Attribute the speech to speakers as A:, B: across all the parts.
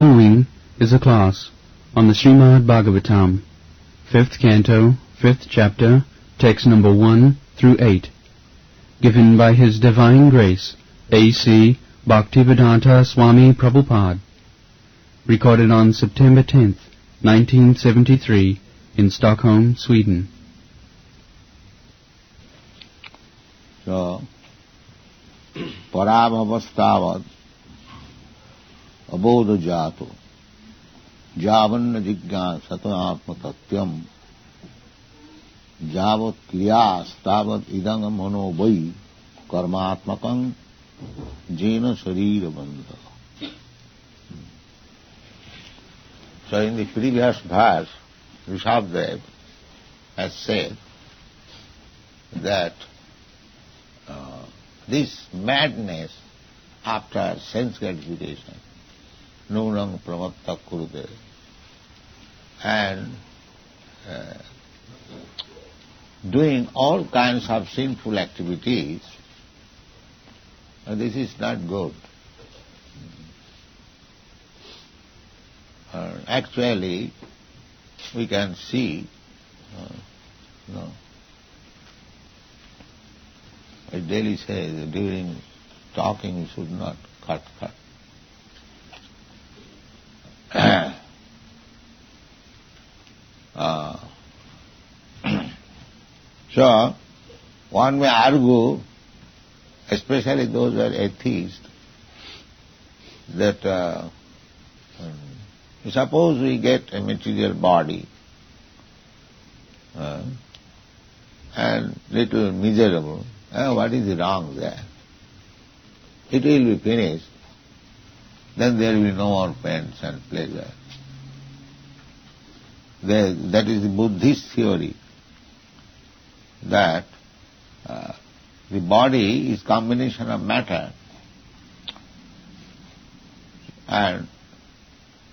A: Following is a class on the Srimad Bhagavatam, 5th Canto, 5th Chapter, text number 1 through 8, given by His Divine Grace, A.C. Bhaktivedanta Swami Prabhupada, recorded on September 10th, 1973, in Stockholm, Sweden.
B: So, parabhavastavad abodha jato javanna jignasato atmatatyam javat kriyas tavat idanga mano vai karmatmakam jena sharira bandha. So in the previous verse, Rsabhadeva has said that this madness after sense gratification, nunang pramatta kurute, and doing all kinds of sinful activities, this is not good. Actually, we can see, it daily says that during talking you should not cut. So, one may argue, especially those who are atheists, that suppose we get a material body and little miserable, what is wrong there? It will be finished, then there will be no more pains and pleasure. That is the Buddhist theory, that the body is combination of matter and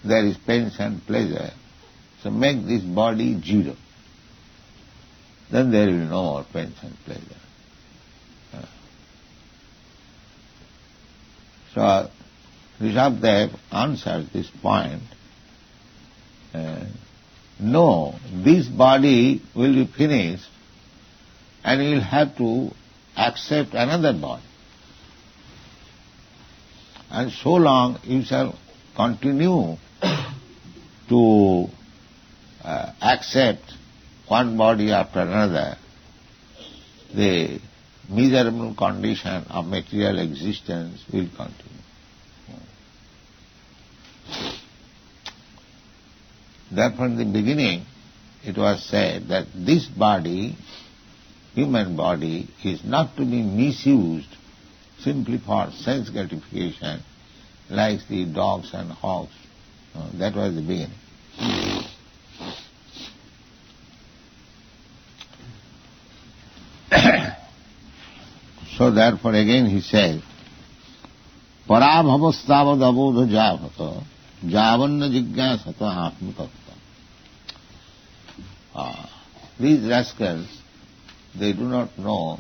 B: there is pains and pleasure. So make this body zero. Then there will be no more pains and pleasure. So Rsabhadeva answers this point. No, this body will be finished and you will have to accept another body. And so long you shall continue to accept one body after another, the miserable condition of material existence will continue. Therefore, in the beginning, it was said that this body, human body, is not to be misused simply for sense gratification, like the dogs and hogs. That was the beginning. So therefore again he says, parabhavastavad abodha javata javanna jignasato atmatattva. These rascals, they do not know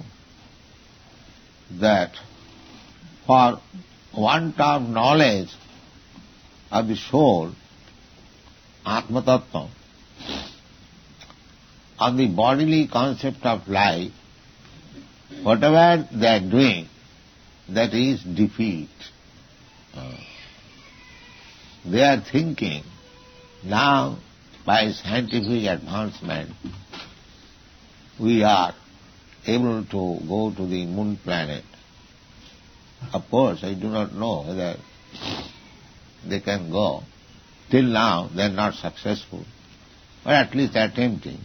B: that for want of knowledge of the soul, atmatattva, of the bodily concept of life, whatever they are doing, that is defeat. They are thinking, now by scientific advancement, we are able to go to the moon planet. Of course, I do not know whether they can go. Till now, they are not successful, but at least attempting.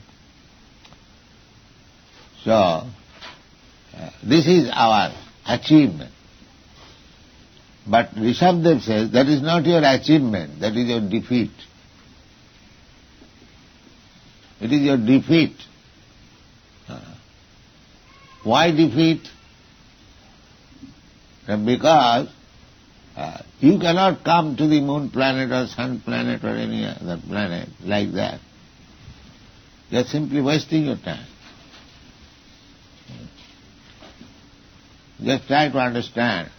B: So, this is our achievement. But Rsabhadeva says, that is not your achievement, that is your defeat. It is your defeat. Why defeat? Because you cannot come to the moon planet or sun planet or any other planet like that. You are simply wasting your time. Just try to understand.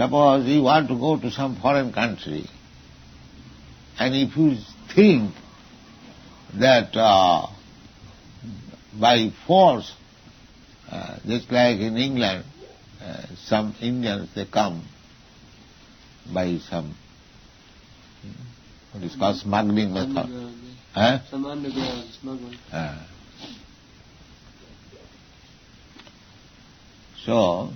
B: Suppose you want to go to some foreign country, and if you think that by force, just like in England, some Indians, they come by some, what is called smuggling method.
C: Some underground smuggling.
B: So,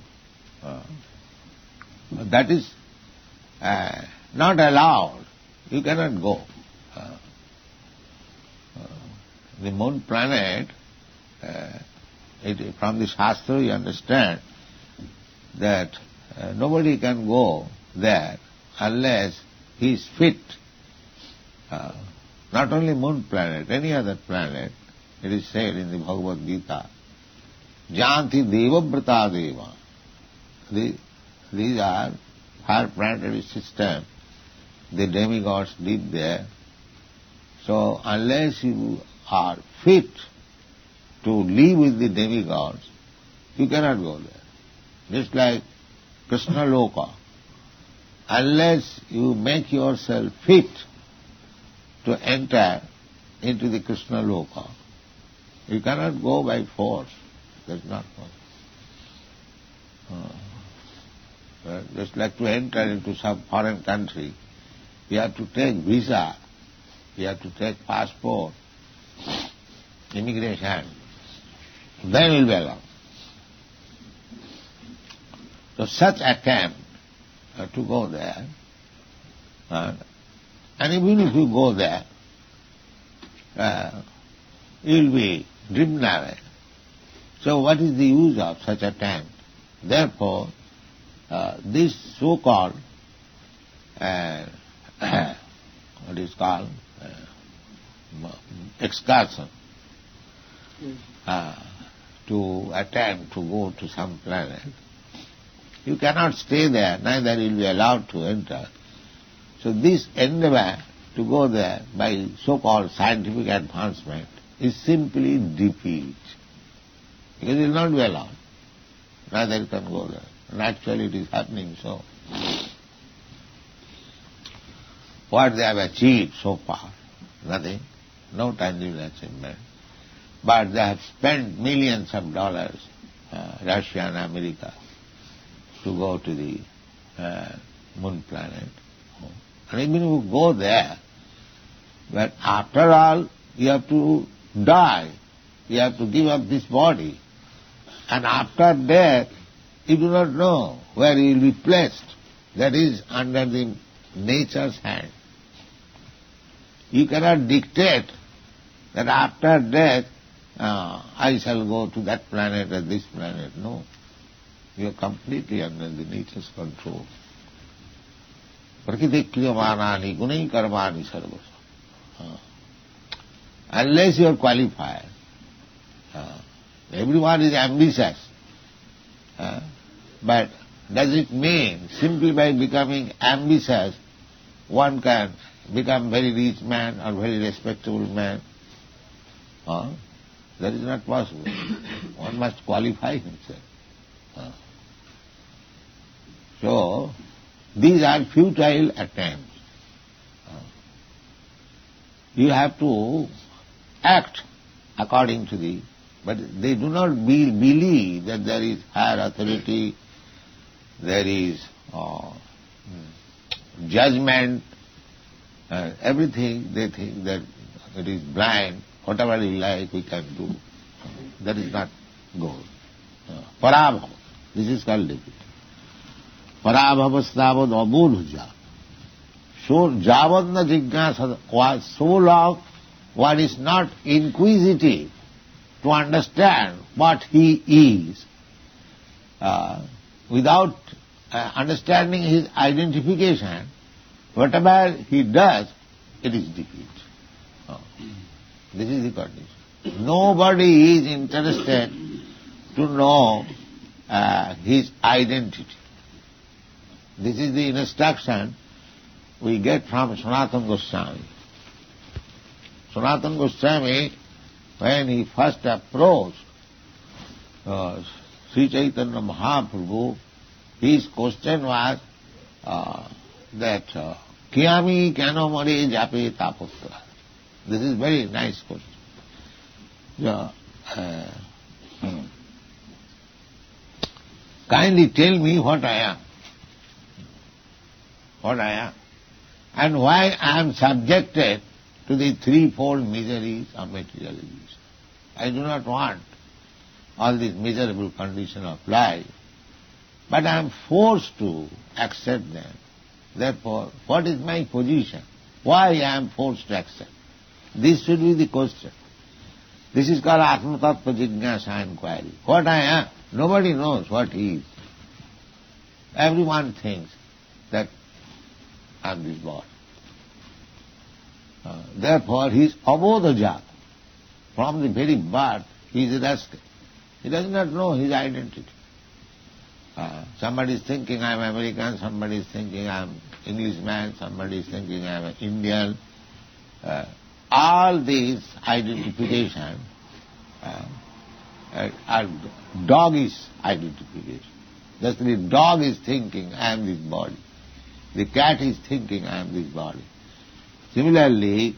B: that is not allowed. You cannot go. The moon planet, from the Shastra you understand that nobody can go there unless he is fit. Not only moon planet, any other planet, it is said in the Bhagavad Gita, Janti Devabrata Deva. These are higher planetary system. The demigods live there. So unless you are fit to live with the demigods, you cannot go there. Just like Krishna Loka. Unless you make yourself fit to enter into the Krishna Loka, you cannot go by force. That's not possible. Just like to enter into some foreign country, you have to take visa, you have to take passport, immigration, then you will be allowed. So such attempt to go there, and even if you go there, you will be driven away. So what is the use of such attempt? Therefore, this so-called, what is called, excursion, to attempt to go to some planet, you cannot stay there, neither will be allowed to enter. So this endeavor to go there by so-called scientific advancement is simply defeat. Because it will not be allowed. Neither you can go there. And actually it is happening so. What they have achieved so far? Nothing. No tangible achievement. But they have spent millions of dollars, Russia and America, to go to the moon planet. And even if you go there, but after all, you have to die. You have to give up this body. And after death, you do not know where you will be placed. That is under the nature's hand. You cannot dictate that after death, I shall go to that planet or this planet. No. You are completely under the nature's control. Prakriti kriyamanani gunai karmani sarvasa. Unless you are qualified. Everyone is ambitious. But does it mean simply by becoming ambitious one can become very rich man or very respectable man? That is not possible. One must qualify himself. So, these are futile attempts. You have to act according to the, but they do not believe that there is higher authority, there is judgment, everything they think that it is blind, whatever we like we can do. That is not good. Parabhava, this is called defeat. Parabhavastavad abodhuja. So javadna jignasa, so long one is not inquisitive to understand what he is, without understanding his identification, whatever he does, it is defeat. This is the condition. Nobody is interested to know his identity. This is the instruction we get from Sanatana Goswami. Sanatana Goswami, when he first approached Sri Chaitanya Mahaprabhu, his question was, that Kiyami keno more jape tapotra. This is very nice question. Kindly tell me what I am. What I am. And why I am subjected to the threefold miseries of material existence. I do not want all these miserable conditions of life, but I am forced to accept them. Therefore, what is my position? Why I am forced to accept? This should be the question. This is called Atma Tattva Jignasa inquiry. What I am, nobody knows what he is. Everyone thinks that I am this body. Therefore, he is abodha jata. From the very birth, he is a rascal. He does not know his identity. Somebody is thinking I am American, somebody is thinking I am Englishman, somebody is thinking I am an Indian. All these identification are doggish identification. Just the dog is thinking I am this body. The cat is thinking I am this body. Similarly,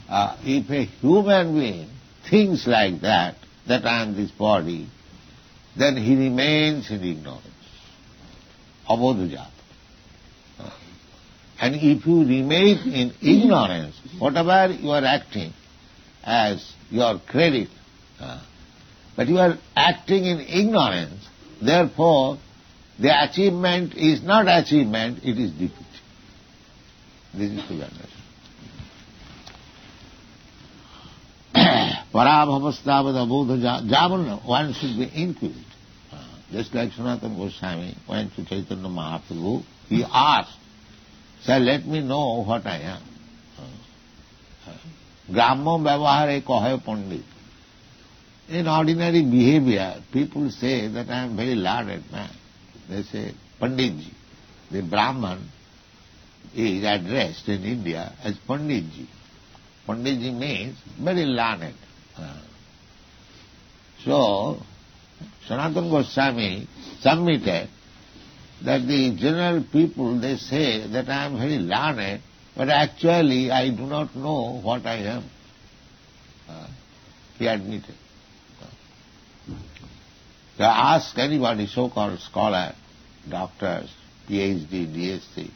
B: if a human being thinks like that I am this body, then he remains in ignorance. Abodha jata. And if you remain in ignorance, whatever you are acting as your credit, but you are acting in ignorance, therefore the achievement is not achievement, it is defeat. This is to be understood. Parabhavastavad abodha jata, one should be inquisitive. Just like Sanatana Goswami went to Chaitanya Mahaprabhu, he asked, "Sir, let me know what I am." Grammo vyavahare kahe pandit. In ordinary behavior, people say that I am very learned man. They say, Panditji. The Brahman is addressed in India as Panditji. Panditji means very learned. So, Sanatana Goswami submitted that the general people, they say that I am very learned, but actually I do not know what I am. He admitted. So ask anybody, so-called scholar, doctors, PhD, DSc,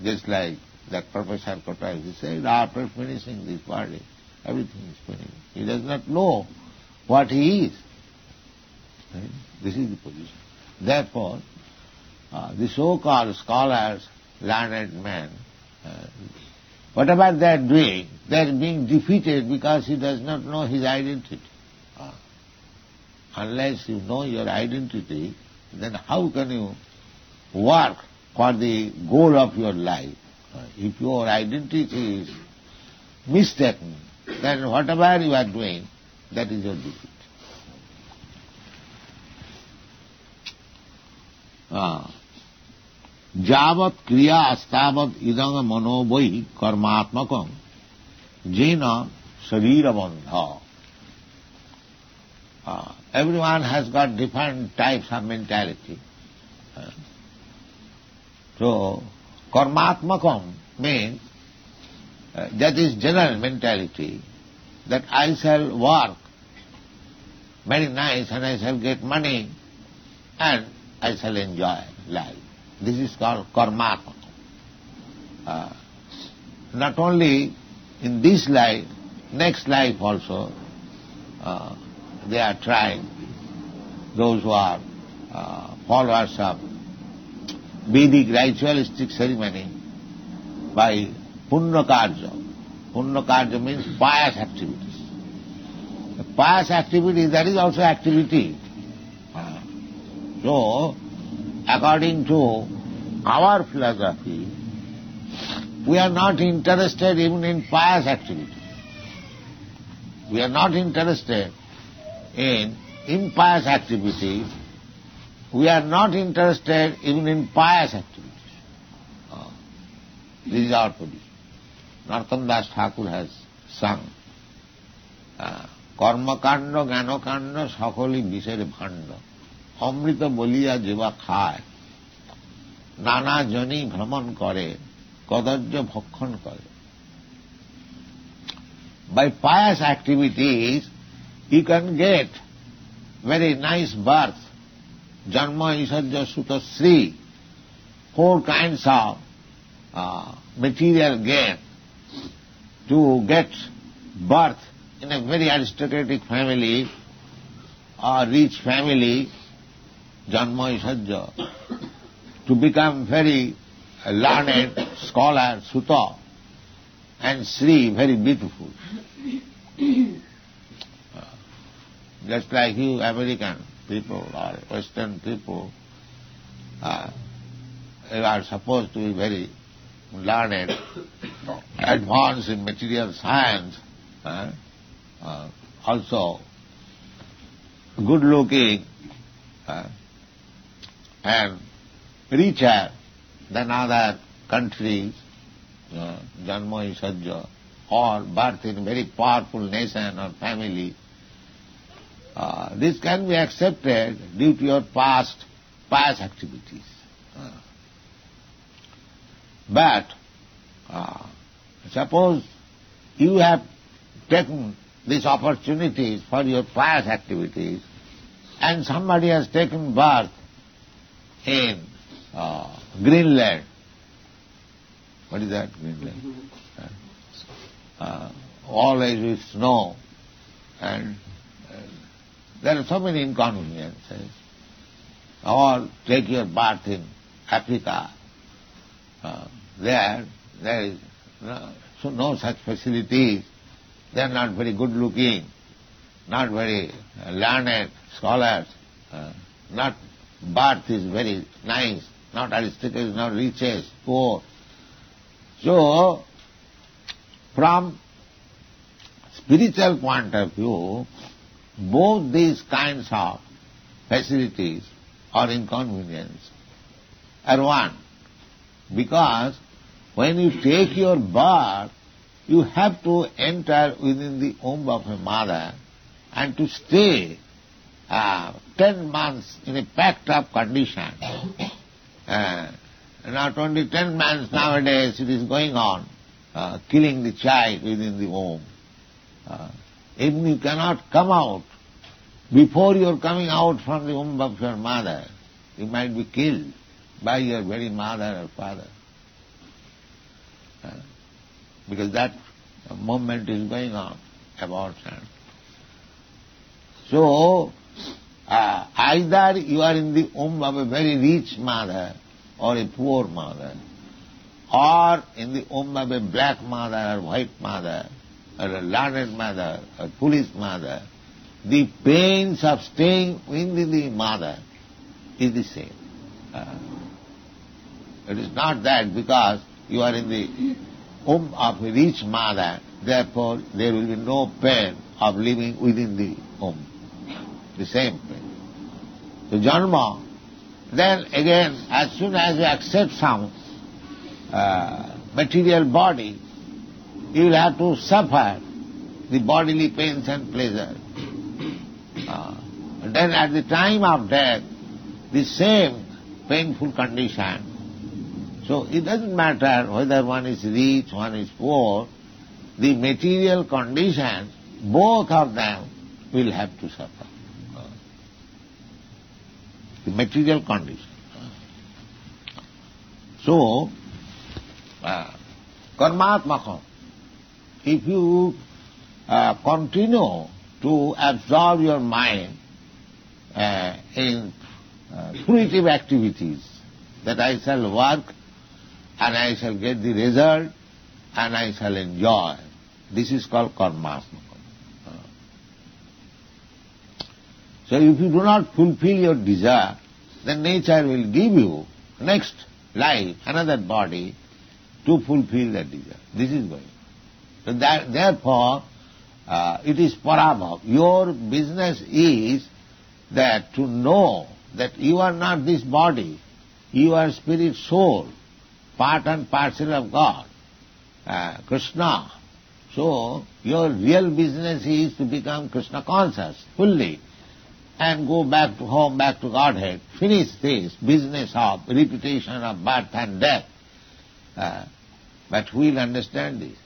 B: just like that Professor Kotai, he said, after finishing this body, everything is finished. He does not know what he is. Right? This is the position. Therefore, the so-called scholars, learned men, whatever they are doing, they are being defeated because he does not know his identity. Unless you know your identity, then how can you work for the goal of your life? If your identity is mistaken, then whatever you are doing, that is your defeat. Javat kriya astavat idanga manobhai karmatmakam jena sharira bandha. Everyone has got different types of mentality. So, karmatmakam means that is general mentality, that I shall work very nice and I shall get money and I shall enjoy life. This is called karmatmakam. Not only in this life, next life also, they are trying, those who are followers of Vedic ritualistic ceremony, by punya karya. Punya karya means pious activities. The pious activity, that is also activity. So, according to our philosophy, we are not interested even in pious activities. We are not interested in impious activities. We are not interested even in pious activities. This is our position. Narottam Das Thakur has sung, Karmakanda, Gyanakanda, Sakali Bisare Bhanda, Amrita Boliya Jiva Khaya. নানা Johnny ভ্রমণ করে, কদর্য ভক্ষণ করে. By pious activities, you can get very nice birth, janma, isarja, suta, sri, 4 kinds of material gain. To get birth in a very aristocratic family or rich family, janma, isarja, to become very learned scholar, suta, and sri, very beautiful. Just like you American people or Western people, you are supposed to be very learned, advanced in material science, also good looking, and richer than other countries, janma, isarja, or birth in a very powerful nation or family. This can be accepted due to your past pious activities. But suppose you have taken these opportunities for your pious activities and somebody has taken birth in Greenland. What is that, Greenland? Always with snow, and there are so many inconveniences. Or take your birth in Africa. There is no such facilities. They are not very good looking, not very learned scholars, not birth is very nice, not aristocracy, not riches, poor. So, from spiritual point of view, both these kinds of facilities or inconvenience are one. Because when you take your birth, you have to enter within the womb of a mother and to stay 10 months in a packed-up condition. Not only 10 months, nowadays it is going on, killing the child within the womb. Even you cannot come out. Before you are coming out from the womb of your mother, you might be killed by your very mother or father. Because that movement is going on, abortion. So, either you are in the womb of a very rich mother or a poor mother, or in the womb of a black mother or white mother, or a learned mother or foolish mother, the pains of staying within the mother is the same. It is not that because you are in the womb of a rich mother, therefore there will be no pain of living within the womb. The same pain. So janma, then again, as soon as you accept some material body, you will have to suffer the bodily pains and pleasure. And then at the time of death, the same painful condition. So it doesn't matter whether one is rich, one is poor, the material conditions, both of them will have to suffer. The material condition. So, karmatmakam, if you continue to absorb your mind in fruitive activities, that I shall work and I shall get the result and I shall enjoy. This is called karmasmakam. So if you do not fulfill your desire, then nature will give you next life, another body, to fulfill that desire. This is going. So therefore, it is parabhav. Your business is that to know that you are not this body, you are spirit soul, part and parcel of God, Krishna. So your real business is to become Krishna conscious fully, and go back to home, back to Godhead, finish this business of repetition of birth and death. But who will understand this?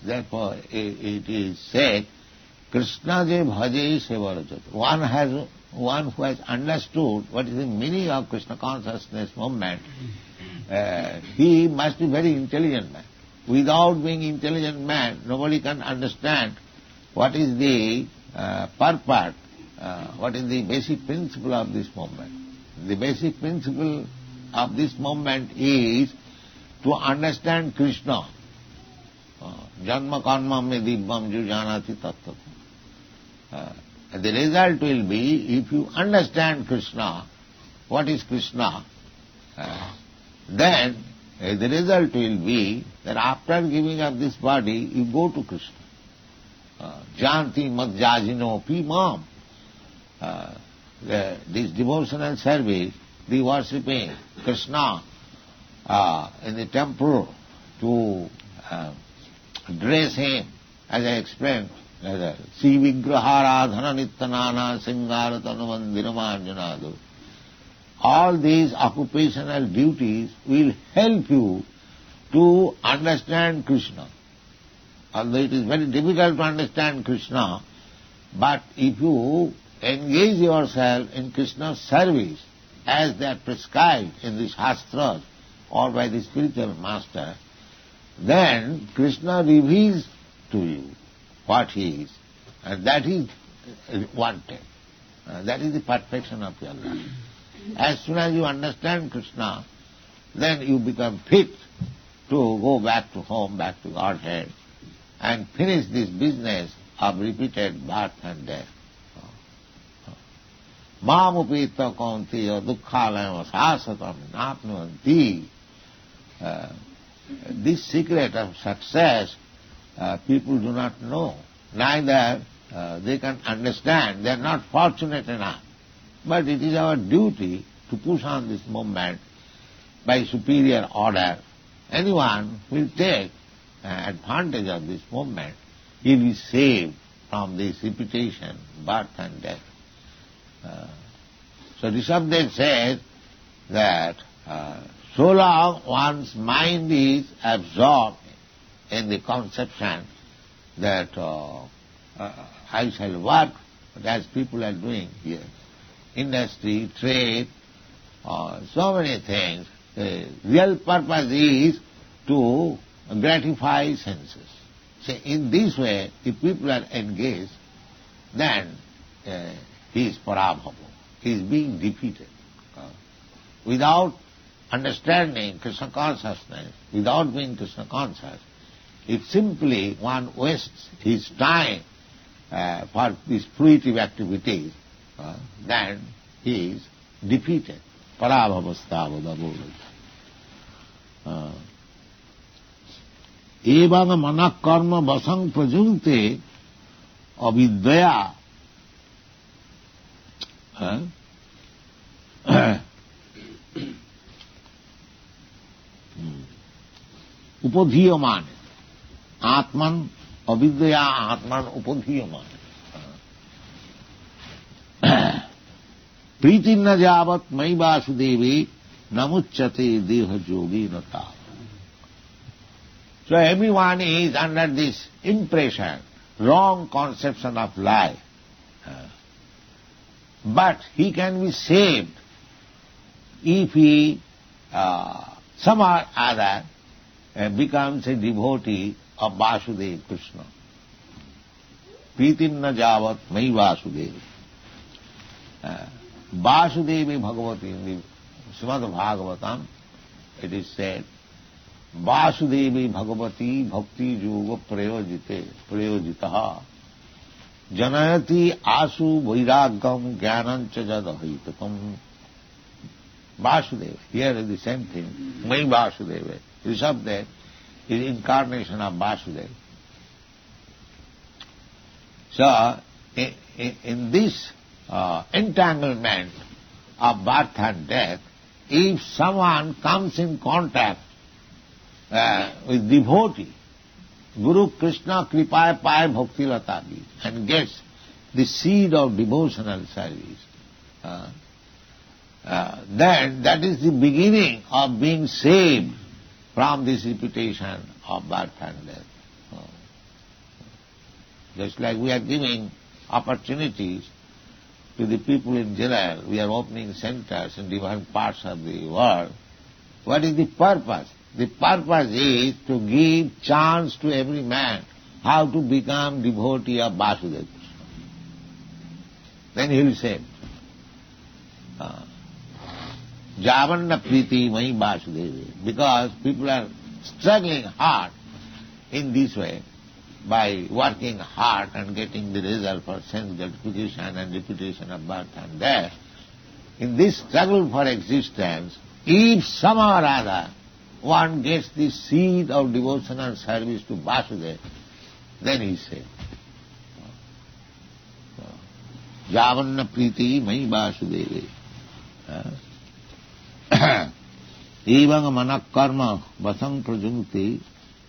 B: Therefore, it is said, Krishna je bhaje sevarajat. One who has understood what is the meaning of Krishna consciousness movement, he must be very intelligent man. Without being intelligent man, nobody can understand what is the purport, what is the basic principle of this movement. The basic principle of this movement is to understand Krishna. Janma karma me dibbam jujanati tattva. The result will be, if you understand Krishna, what is Krishna, then the result will be that after giving up this body, you go to Krishna. Janti madhyajino pimam. This devotional service, the worshipping Krishna in the temple, to dress him, as I explained, Sri Vigraharadhana Nityanana Singara Tanumandiramajanadu. All these occupational duties will help you to understand Krishna. Although it is very difficult to understand Krishna, but if you engage yourself in Krishna's service as they are prescribed in the Shastras or by the spiritual master, then Krishna reveals to you what he is, and that is wanted. That is the perfection of your life. As soon as you understand Krishna, then you become fit to go back to home, back to Godhead, and finish this business of repeated birth and death. Mamupita kaunteya dukkhalayam sasatam napnuvanti. This secret of success people do not know. Neither they can understand. They are not fortunate enough. But it is our duty to push on this movement by superior order. Anyone who will take advantage of this movement, he will be saved from this repetition, birth and death. So Rsabhadeva says that so long one's mind is absorbed in the conception that I shall work, but as people are doing here, industry, trade, so many things, the real purpose is to gratify senses. So in this way, if people are engaged, then he is parabhava. He is being defeated. Without understanding Krishna consciousness, without being Krishna conscious, if simply one wastes his time for these fruitive activities, then he is defeated. Parabhavasthavada. Evang manak karma vasang prajunte avidya upadhiyamane. Atman avidya atman upadhiyamane. Pritinna javat mai vasudevi namuchyate deha yogi nata. So everyone is under this impression, wrong conception of life. But he can be saved if he somehow or other becomes a devotee of Vasudeva Krishna. Pritim na javat mai Vasudevi. Vasudevi Bhagavati, in the Srimad Bhagavatam, it is said, Vasudevi Bhagavati Bhakti Yoga Prayojitaha Janayati Asu Vairagam Jnanam Jadahitakam. Vasudeva, here is the same thing. Mai Vasudeva. Rsabhadeva is incarnation of Vasudeva. So, in this entanglement of birth and death, if someone comes in contact with devotee, Guru Krishna Kripaya Paya Bhakti Latavi, and gets the seed of devotional service, then that is the beginning of being saved from this reputation of birth and death. Just like we are giving opportunities to the people in general, we are opening centers in different parts of the world. What is the purpose? The purpose is to give chance to every man how to become devotee of Vasudeva. Then he will say, Javanna Priti Mai Vasudevi, because people are struggling hard in this way by working hard and getting the result for sense gratification and reputation of birth and death. In this struggle for existence, if somehow or other one gets the seed of devotional service to Vasudeva, then he is saved. Javanna Priti Mai Vasudevi. Evang manakarma vasang prajunti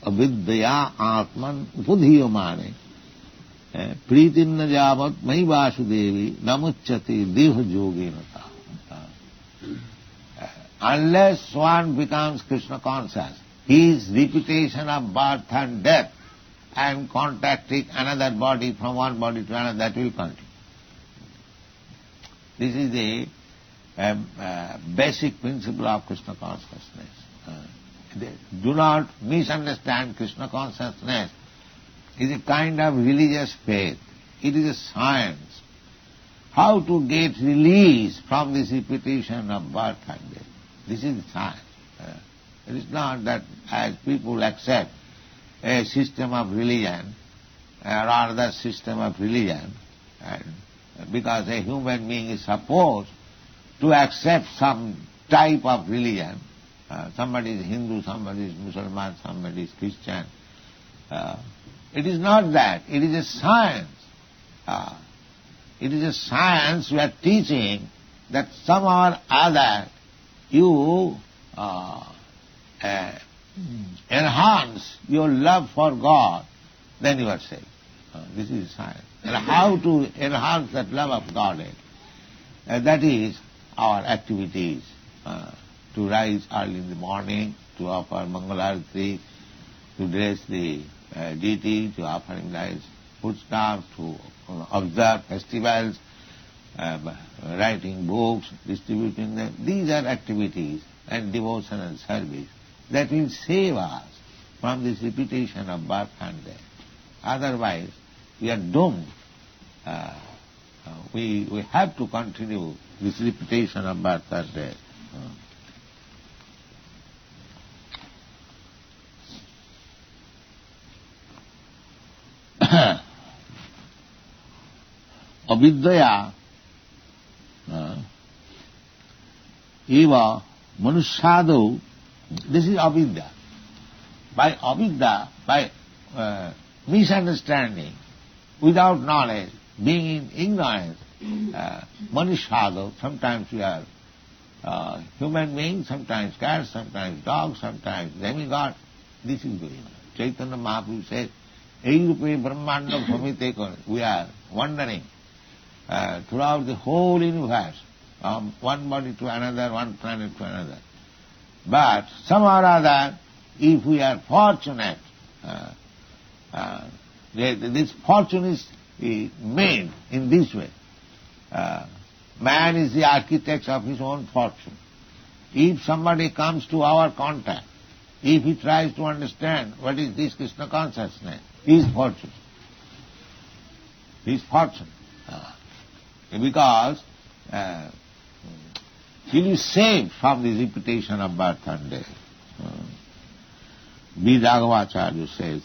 B: avidyaya atman upudhiyamane pritinna javat mai vasudevi namuchyati deha yoginata. Unless one becomes Krishna conscious, his reputation of birth and death and contacting another body from one body to another, that will continue. This is the basic principle of Krishna consciousness. Do not misunderstand Krishna consciousness. It is a kind of religious faith. It is a science. How to get release from this repetition of birth and death. This is the science. It is not that as people accept a system of religion or other system of religion, and because a human being is supposed to accept some type of religion. Somebody is Hindu, somebody is Muslim, somebody is Christian. It is not that. It is a science. It is a science we are teaching that somehow or other you enhance your love for God, then you are saved. This is science. And how to enhance that love of God, that is our activities, to rise early in the morning, to offer Mangalarati, to dress the deity, to offer him nice foodstuff, to observe festivals, writing books, distributing them. These are activities and devotional service that will save us from this repetition of birth and death. Otherwise, we are doomed. We have to continue this repetition of birth and death. Avidyaya eva manusyado, this is avidya. By avidya, by misunderstanding, without knowledge, being in ignorance, manusyado, sometimes we are human beings, sometimes cats, sometimes dogs, sometimes demigod. This is going on. Chaitanya Mahaprabhu says, Eirupe Brahmanda Bhamite, we are wandering throughout the whole universe, from one body to another, one planet to another. But somehow or other, if we are fortunate, this fortune is made in this way. Man is the architect of his own fortune. If somebody comes to our contact, if he tries to understand what is this Krishna consciousness, his fortune. His fortune. Because he will save from the repetition of birth and death. Vidagavacharya says,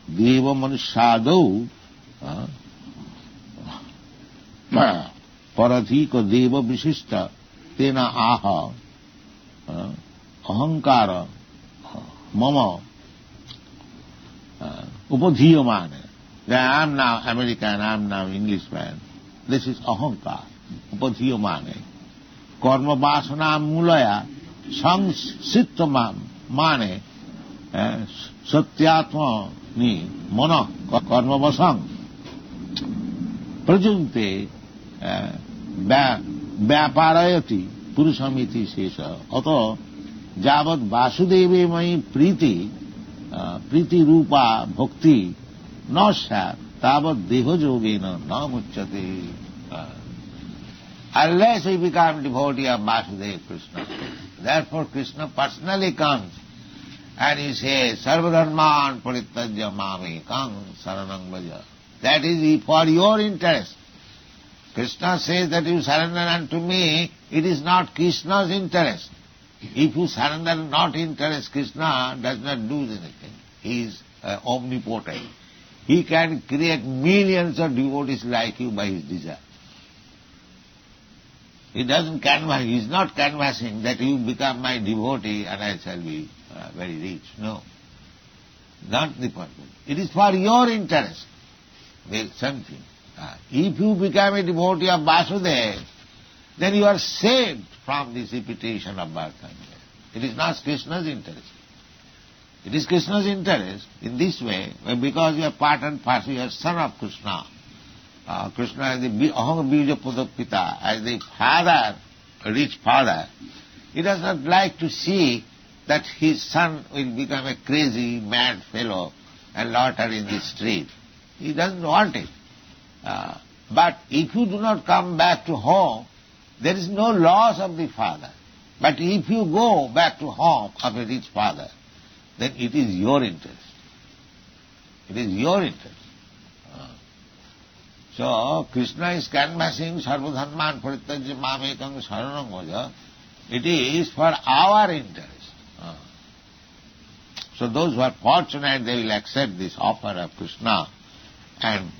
B: Deva manusyado paradhika deva vishishta tena aha ahankara mama upadhiyamane. I am now American, I am now Englishman. This is ahankar, upadhiyamane. Karma vasana mulaya samsitta mane satyatma ni mana karma vasam. prajunte vyaparayati purusamiti sesha. Ato javat vasudeve mai priti rupa bhakti na sat tavat deho yogena na muchyate. Unless we become devotee of Vasudeva Krishna. Therefore Krishna personally comes and he says, Sarvadharman parityajya mamekam saranam bhaja. That is for your interest. Krishna says that you surrender unto me, it is not Krishna's interest. If you surrender not interest, Krishna does not do anything. He is omnipotent. He can create millions of devotees like you by his desire. He doesn't canvass, he is not canvassing that you become my devotee and I shall be very rich. No. Not the purpose. It is for your interest. There is something. If you become a devotee of Vasudeva, then you are saved from this repetition of birth and death. It is not Krishna's interest. It is Krishna's interest in this way, because you are part and parcel, you are son of Krishna. Krishna as the Aham Bija Pudapita, as the father, a rich father, he does not like to see that his son will become a crazy, mad fellow and loiter in the street. He doesn't want it. But if you do not come back to home, there is no loss of the father. But if you go back to home of a rich father, then it is your interest. It is your interest. So, Krishna is canvassing Sarvadharman parityajya mamekam saranam bhaja. It is for our interest. So those who are fortunate, they will accept this offer of Krishna. And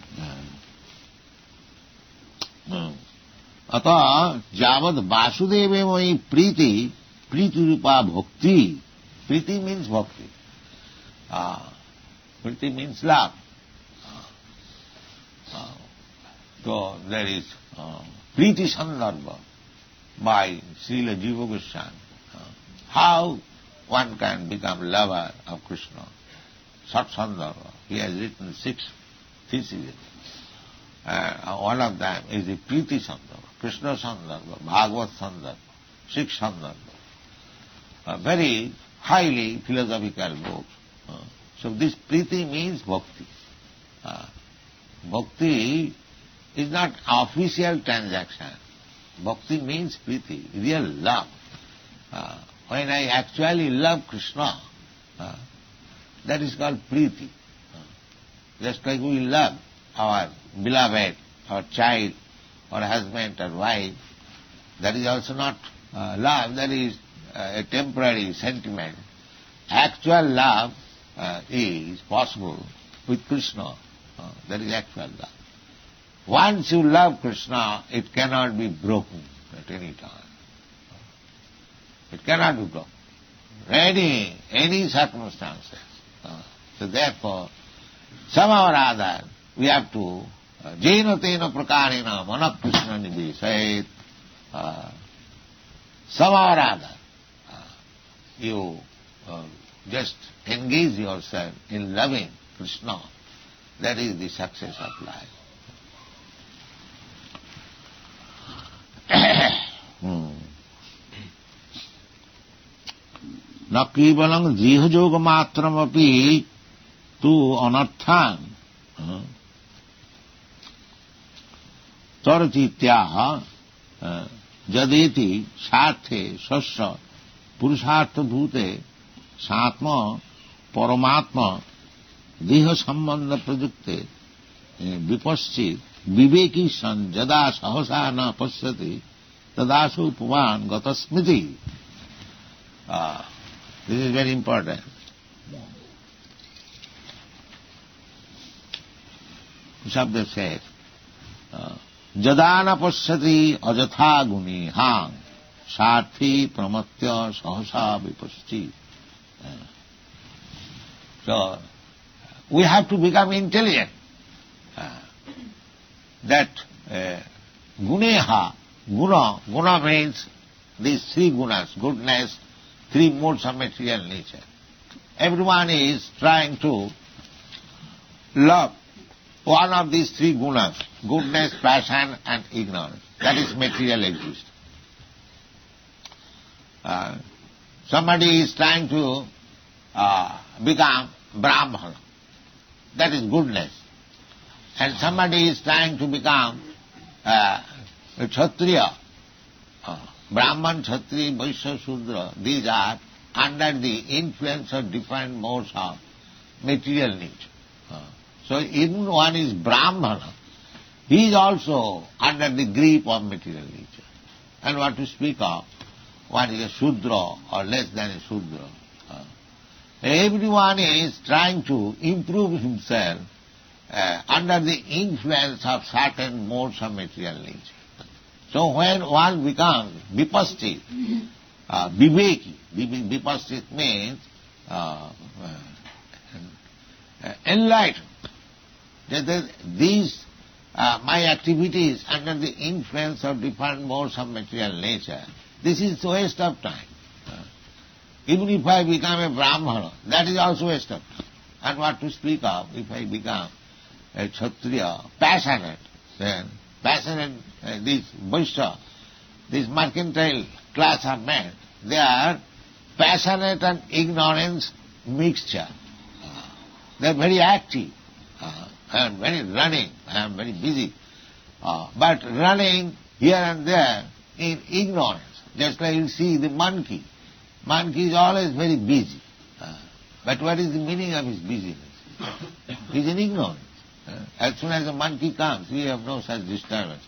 B: Ata javad vasudeve mai priti rupa bhakti. Priti means bhakti. Priti means love. So there is Priti Sandarbha by Srila Jiva Goswami. How one can become lover of Krishna. Sat Sandarbha. He has written 6 theses. One of them is the Priti Sandarbha, Krishna Sandarbha, Bhagavad Sandarbha, Sikh Sandarbha. Very highly philosophical books. So this Priti means bhakti. Bhakti is not official transaction. Bhakti means priti, real love. When I actually love Krishna, that is called priti. Just like we love our beloved, our child, or husband or wife, that is also not love, that is a temporary sentiment. Actual love is possible with Krishna. That is actual love. Once you love Krishna, it cannot be broken at any time. It cannot be broken. Any circumstances. So therefore, somehow or other, we have to jena tena prakarena mana Krishna nivesayet. Somehow or other, you just engage yourself in loving Krishna. That is the success of life. न केवलं देहयोग मात्रमपि तु अनर्थान तरतीत्याह यदेति सार्थे शस्य पुरुषार्थभूते सात्म परमात्मा देह संबंध प्रयुक्ते विपश्चित विवेकी सन यदा सहसा न पश्यति तदासु पुमान गतस्मृति. This is very important. Shabda says, Jadana pasyati ajatha guni hang sarthi pramatya sahasa vipasti. So, we have to become intelligent. That guneha, guna means these 3 gunas, goodness, 3 modes of material nature. Everyone is trying to love one of these 3 gunas. goodness, passion and ignorance. That is material existence. Somebody is trying to become Brahmana. That is goodness. And somebody is trying to become a Kshatriya. Brahman, Kshatriya, Vaishya, Shudra, these are under the influence of different modes of material nature. So even one is Brahmana, he is also under the grip of material nature. And what to speak of, one is a Shudra or less than a Shudra. Everyone is trying to improve himself under the influence of certain modes of material nature. So when one becomes vipasti, viveki, vipasti means enlightened. These my activities under the influence of different modes of material nature, this is waste of time. Even if I become a Brahmana, that is also waste of time. And what to speak of if I become a Kshatriya, passionate, then passionate, this Vaishya, this mercantile class of men, they are passionate and ignorance mixture. They are very active. I am very running, I am very busy. But running here and there in ignorance. Just like you see the monkey. Monkey is always very busy. But what is the meaning of his busyness? He is in ignorance. As soon as a monkey comes, we have no such disturbance.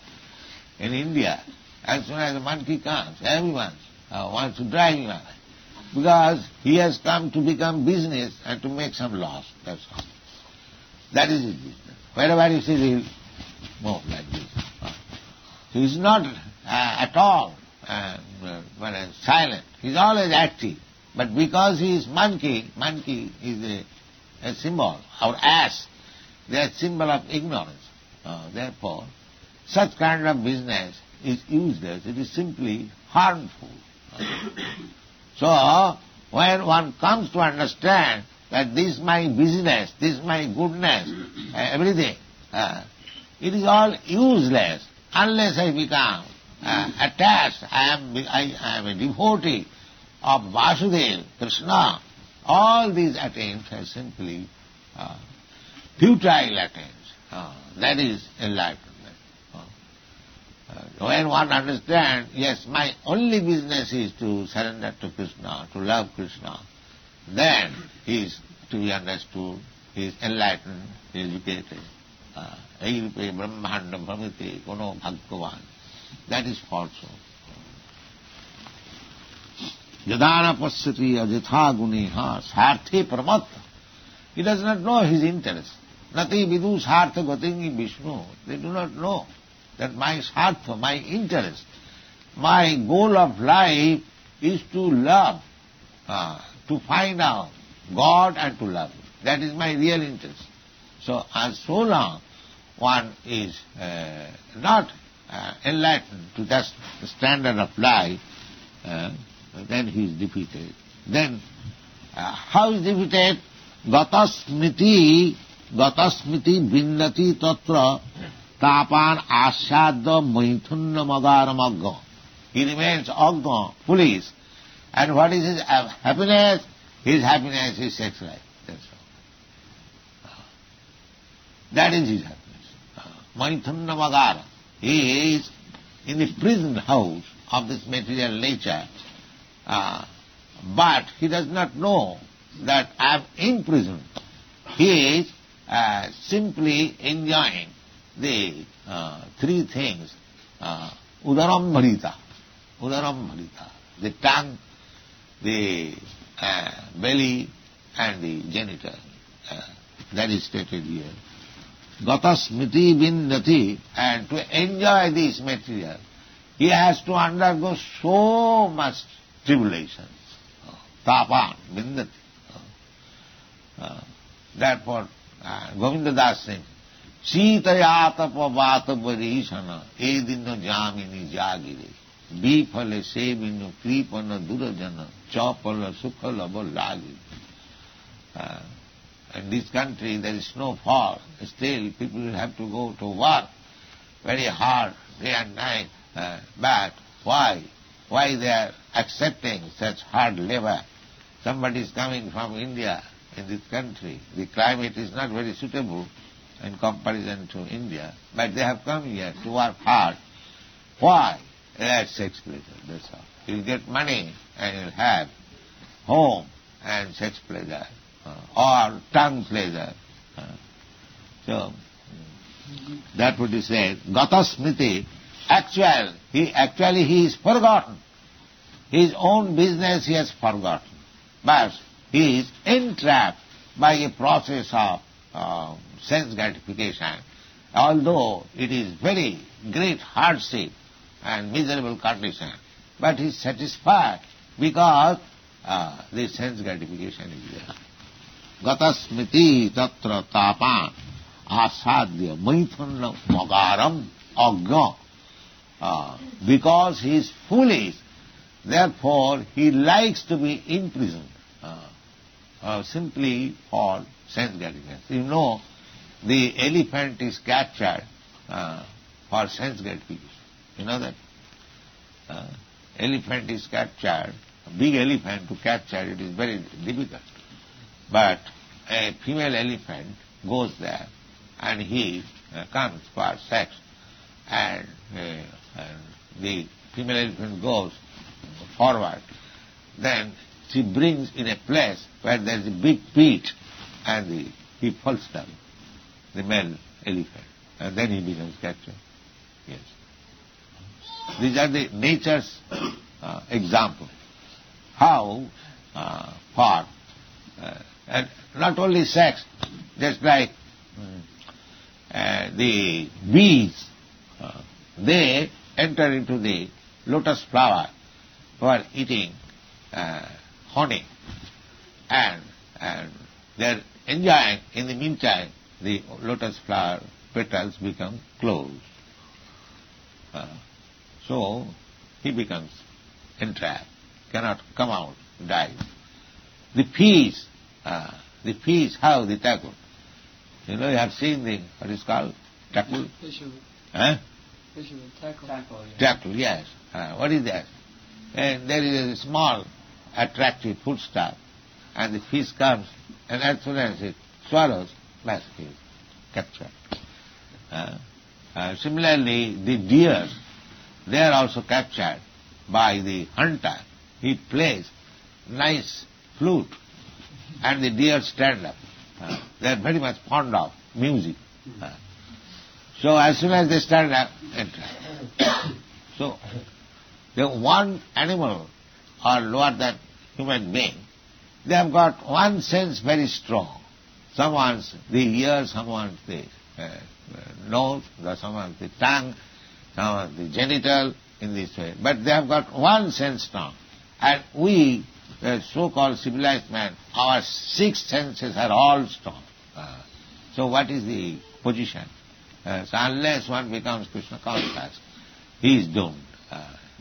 B: In India, as soon as a monkey comes, everyone wants to drive him away. Because he has come to become business and to make some loss, that's all. That is his business. Wherever he sees, he will move like this. He is not at all silent. He is always active. But because he is monkey is a symbol. Our ass, they are symbol of ignorance. Therefore, such kind of business is useless. It is simply harmful. So, when one comes to understand that this is my business, this is my goodness, everything, it is all useless unless I become attached. I am a devotee of Vasudeva, Krishna. All these attains are simply futile attains. That is enlightenment. When one understands, yes, my only business is to surrender to Krishna, to love Krishna, then he is to be understood, he is enlightened, he is educated. Airupe brahmanda brahmite kono bhagavan. That is false. Yadana pasyati ajatha guneha sarthe paramatta. He does not know his interest. Nati vidu sartha gatingi Vishnu. They do not know that my sartha, my interest, my goal of life is to love, to find out God and to love Him. That is my real interest. So long one is not enlightened to that standard of life, then he is defeated. Then how is defeated? Gatasmiti vinnati tatra tapan asyadya maithunna magaram agga. He remains agga, foolish. And what is his happiness? His happiness is sex life. That's all. That is his happiness. Maithunna magara. He is in the prison house of this material nature. But he does not know that I am imprisoned. He is simply enjoying the three things. Udaram bharita. The tongue, the belly and the genital. That is stated here. Gata smriti vinnati, and to enjoy this material, he has to undergo so much tribulation. Tapan, vinnati. Therefore, Govinda Das sings, Sitayatapa vata varishana, edinno jamini jagire, bifale sevinu kripana durajana, chapala sukhala lagi. In this country there is snowfall. Still people will have to go to work very hard day and night, but why? Why they are accepting such hard labor? Somebody is coming from India in this country. The climate is not very suitable in comparison to India, but they have come here to work hard. Why? That's sex pleasure, that's all. You'll get money and you'll have home and sex pleasure, or tongue pleasure. So, that would be said, Gata Smriti, actually he is forgotten. His own business he has forgotten. But he is entrapped by a process of sense gratification. Although it is very great hardship and miserable condition, but he is satisfied because the sense gratification is there. Gata smriti tatra tapan asadya maithunna magaram agya. Because he is foolish, therefore he likes to be imprisoned simply for sense gratification. You know, the elephant is captured for sense gratification. You know that? Elephant is captured, a big elephant to capture it is very difficult. But a female elephant goes there and he comes for sex, and the female elephant goes forward. Then she brings in a place where there is a big pit, and he falls down, the male elephant, and then he becomes captured. Yes. These are the nature's example. How for and not only sex, just like the bees, they enter into the lotus flower for eating honey, and they are enjoying. In the meantime, the lotus flower petals become closed. So he becomes entrapped, cannot come out, dies. The peas, how they tackle? You know, you have seen what is called? Tackle?
C: Fisherman.
B: Huh?
C: Fisherman, tackle.
B: Tackle, yes. What is that? And there is a small, attractive foodstuff, and the fish comes, and as soon as it swallows, bas, he is captured. Similarly, the deer, they are also captured by the hunter. He plays nice flute, and the deer stand up. They are very much fond of music. So as soon as they stand up, enter. So the one animal or lower than human being, they have got one sense very strong. Some wants the ear, some wants the nose, some wants the tongue, some wants the genital, in this way. But they have got one sense strong. And we, the so-called civilized man, our six senses are all strong. So what is the position? So unless one becomes Krishna conscious, he is doomed.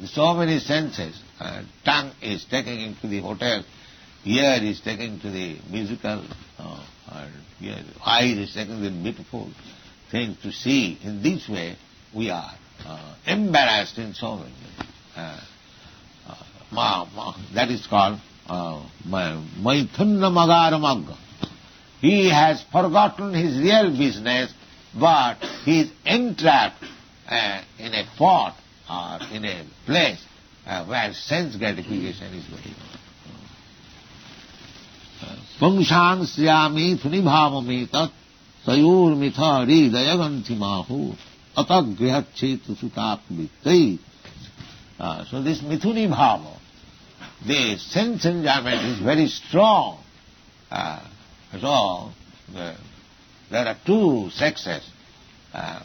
B: So many senses. Tongue is taken into the hotel, ear is taken to the musical, eye is taken to the beautiful things to see. In this way, we are embarrassed in so many ways. That is called Maithunna Magaramagga. He has forgotten his real business, but he is entrapped in a pot or in a place where sense gratification is going on. Pungshan sriyami thunibhavami tat sayur mitha ridayaganti mahu atagrihachetu sutap vittai. So this mithuni bhava, the sense enjoyment is very strong. So there are two sexes,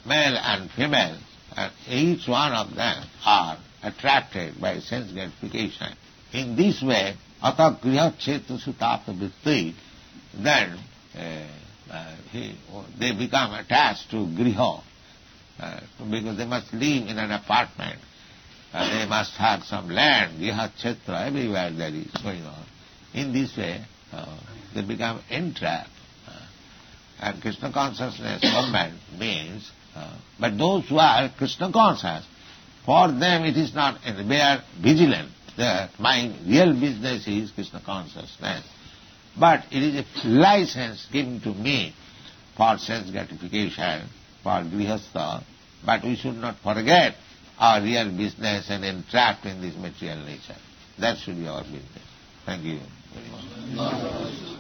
B: male and female, and each one of them are attracted by sense gratification. In this way, atagriha chetu sutapa vritti, then they become attached to griha, because they must live in an apartment. They must have some land, griha chetra, everywhere there is going on. In this way, they become entrapped. And Krishna consciousness movement means But those who are Krishna conscious, for them it is not, they are vigilant that my real business is Krishna consciousness. But it is a license given to me for sense gratification, for grihastha, but we should not forget our real business and entrapped in this material nature. That should be our business. Thank you very much.